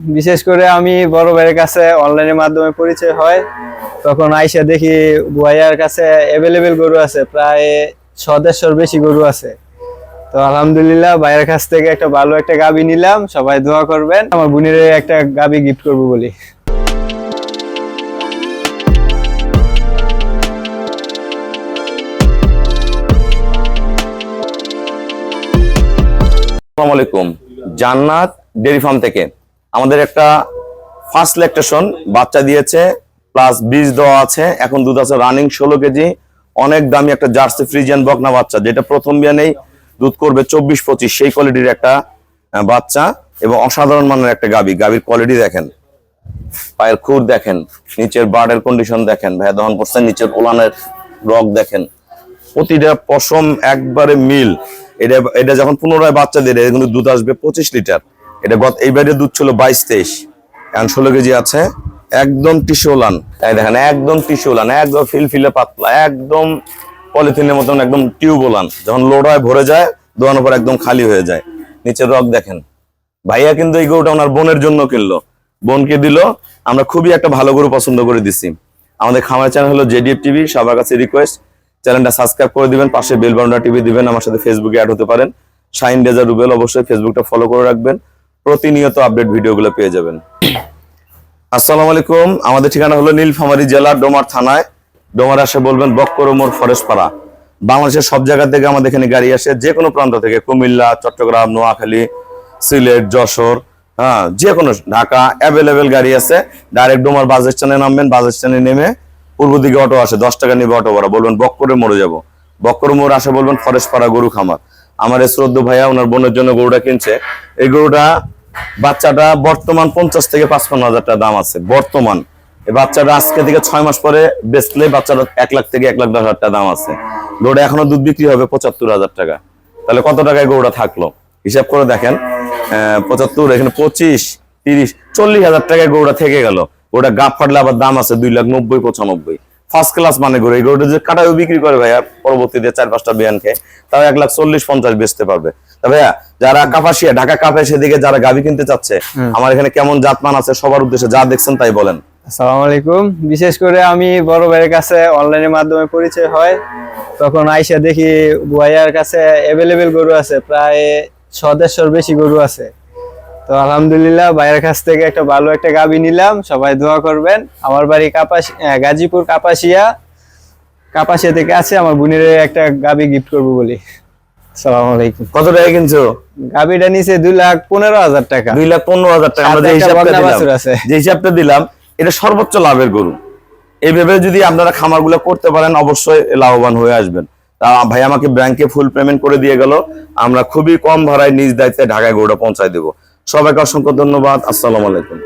বিশেষ করে আমি বড় ভাইয়ের কাছে অনলাইনের মাধ্যমে পরিচয় হয়, তখন আইসা দেখি ভাইয়ার কাছে অ্যাভেলেবেল গরু আছে, প্রায় 100-150 বেশি গরু আছে। তো আলহামদুলিল্লাহ ভাইয়ের কাছ থেকে একটা ভালো একটা গাভী নিলাম। সবাই দোয়া করবেন, আমার বোনের একটা গাভী গিফট করবো বলি। আসসালামু আলাইকুম। জান্নাত ডেয়ারি ফার্ম থেকে আমাদের একটা ফার্স্ট ল্যাকটেশন বাচ্চা দিয়েছে, প্লাস বীজ দেওয়া আছে। এখন দুধ আছে রানিং 16 কেজি। অনেক দামি একটা জার্সি ফ্রিজিয়ান বকনা বাচ্চা, যেটা প্রথম বিয়ানেই দুধ করবে 24-25, সেই কোয়ালিটির একটা বাচ্চা এবং অসাধারণ মানের একটা গাভী। গাভীর কোয়ালিটি দেখেন, পায়ের খুর দেখেন, নিচের বার্ডের কন্ডিশন দেখেন, ভাইয়া দহন করছেন, নিচের ওলানের রগ দেখেন, প্রতিটা পশম একবারে মিল। এটা যখন পুনরায় বাচ্চা দিয়ে কিন্তু দুধ আসবে 25 লিটার। এটা এইবারে দুধ ছিল 22-23, এখন 16 কেজি আছে। একদম টিস্যুলান, দেখেন একদম টিস্যুলান, একদম ফিলফিলে পাতলা, একদম পলিথিনের মতন, একদম টিউবওলান। যখন লোড হয় ভরে যায়, দোয়ানোর পর একদম খালি হয়ে যায়। নিচের রগ দেখেন। ভাইয়া কিন্তু এই গরুটা ওনার বোনের জন্য কিনলো, বোনকে দিল। আমরা খুবই একটা ভালো গরু পছন্দ করে দিছি। আমাদের খামার চ্যানেল হলো জেডিএফ টিভি। সবার কাছে রিকোয়েস্ট, চ্যানেলটা সাবস্ক্রাইব করে দিবেন, পাশে বেল বাটনটা টিপে দিবেন। আমার সাথে ফেসবুকে অ্যাড হতে পারেন, শাইন রেজা রুবেল। অবশ্যই ফেসবুকটা ফলো করে রাখবেন, প্রতিনিয়ত আপডেট ভিডিওগুলো পেয়ে যাবেন। আসসালামু আলাইকুম। আমাদের ঠিকানা হলো নীলফামারী জেলা ডোমার থানায়। ডোমার আসে বলবেন বক্করমোর ফরেস্ট পাড়া। বাংলাদেশের সব জায়গা থেকে আমাদের এখানে গাড়ি আসে, যে কোনো প্রান্ত থেকে, কুমিল্লা, চট্টগ্রাম, নোয়াখালী, সিলেট, যশোর, যে কোনো, ঢাকা, অ্যাভেলেবেল গাড়ি আছে। ডাইরেক্ট ডোমার বাস স্ট্যান্ডে নামবেন, বাস স্ট্যান্ডে নেমে পূর্ব দিকে অটো আসে, 10 টাকা নিবে অটো ভাড়া। বলবেন বক্করের মোড়ে যাবো, বক্কর মোড় আসে বলবেন ফরেস্ট পাড়া গরু খামার। আমার এই শ্রদ্ধ ভাইয়া ওনার বোনের জন্য গরুটা কিনছে। এই গরুটা বাচ্চাটা বর্তমান 50 থেকে 55 হাজার টাকা দাম আছে বর্তমান। এই বাচ্চাটা আজকে থেকে 6 মাস পরে বেচলে বাচ্চাটা 1 লাখ থেকে 1,10,000 টাকা দাম আছে। গরুটা এখনো দুধ বিক্রি হবে 75,000 টাকা। তাহলে কত টাকায় গরুটা থাকলো হিসাব করে দেখেন। 75, এখানে 25, 30, 40,000 টাকায় গরুটা থেকে গেল। ওটা গাপ ফাটলে আবার দাম আছে 2,90,95। ফার্স্ট ক্লাস মানে গরু। এই গরুটা যে কাটাও বিক্রি করে ভাইয়া, পরবর্তীতে 4-5টা বিয়ান খেয়ে, তাও 1,40,50 বেচতে পারবে। তা ভাইয়া, যারা কাপাসিয়া, ঢাকা কাপাসিয়া দিকে যারা গাভী কিনতে চাচ্ছে, আমার এখানে কেমন জাতমান আছে সবার উদ্দেশ্যে যা দেখছেন তাই বলেন। আসসালামু আলাইকুম। বিশেষ করে আমি বড় ভাইয়ের কাছে অনলাইনের মাধ্যমে পরিচয় হয়, তখন আইসা দেখি ভাইয়ার কাছে অ্যাভেলেবেল গরু আছে, প্রায় 100-150 বেশি গরু আছে। তো আলহামদুলিল্লাহ ভাইয়ের কাছ থেকে একটা ভালো একটা গাভী নিলাম। সবাই দোয়া করবেন। আমার বাড়ি গাজীপুর কাপাসিয়া থেকে আছে। আমার বোনের একটা গাভী গিফট করবো বলি। আসসালামু আলাইকুম। কত টাকা কিনছো? গাভীটা নিচে 2,15,000 টাকা। 2,15,000 টাকা। আমরা যে হিসাবটা দিলাম, এটা সর্বোচ্চ লাভের গরু। এইভাবে যদি আপনারা খামারগুলো করতে পারেন, অবশ্যই লাভবান হয়ে আসবেন। তা ভাই আমাকে ব্যাংকে ফুল পেমেন্ট করে দিয়ে গেল। আমরা খুবই কম ভাড়ায় নিজ দায়িত্বে ঢাকায় গরুটা পৌঁছায় দেবো। সবাইকে অসংখ্য ধন্যবাদ। আসসালামু আলাইকুম।